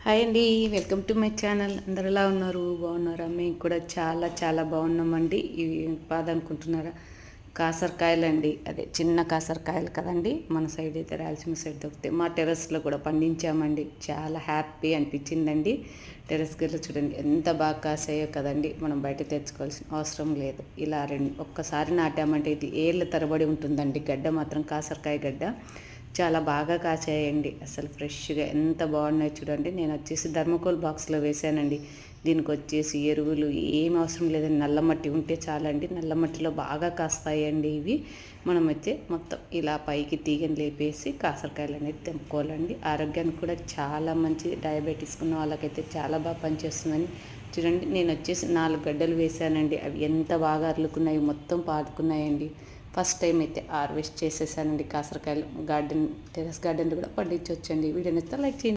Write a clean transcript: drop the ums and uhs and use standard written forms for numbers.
Hi అండి, welcome to my channel. అందరు ఎలా ఉన్నారు? బాగున్నారా? మేము కూడా చాలా చాలా బాగున్నామండి. ఇవి పాదనుకుంటున్నారా? కాసరకాయలండి. అదే చిన్న కాసరకాయలు కదండి, మన సైడ్ అయితే రాయలసీమ సైడ్ దొరుకుతాయి. మా టెర్రస్లో కూడా పండించామండి. చాలా హ్యాపీ అనిపించిందండి. టెర్రస్కి వెళ్ళి చూడండి ఎంత బాగా కాసాయో కదండి. మనం బయట తెచ్చుకోవాల్సిన అవసరం లేదు. ఇలా ఒక్కసారి నాటామంటే ఇది ఏళ్ళ తరబడి ఉంటుందండి. గడ్డ మాత్రం కాసరకాయ గడ్డ చాలా బాగా కాచాయండి. అసలు ఫ్రెష్గా ఎంత బాగున్నాయి చూడండి. నేను వచ్చేసి థర్మకోల్ బాక్స్లో వేసానండి. దీనికి వచ్చేసి ఎరువులు ఏం అవసరం లేదండి. నల్ల మట్టి ఉంటే చాలండి. నల్ల మట్టిలో బాగా కాస్తాయండి ఇవి. మనమైతే మొత్తం ఇలా పైకి తీగని లేపేసి కాసరకాయలు అనేది తెంపుకోవాలండి. ఆరోగ్యానికి కూడా చాలా మంచిది. డయాబెటీస్ ఉన్న వాళ్ళకైతే చాలా బాగా పనిచేస్తుందని చూడండి. నేను వచ్చేసి 4 గడ్డలు వేసానండి. అవి ఎంత బాగా అర్లుకున్నాయి, మొత్తం పాదుకున్నాయండి. ఫస్ట్ టైం అయితే హార్వెస్ట్ చేసేసానండి కాసరకాయలు. టెర్రస్ గార్డెన్లో కూడా పండించవచ్చండి. వీడియోని అయితే లైక్ చేయండి.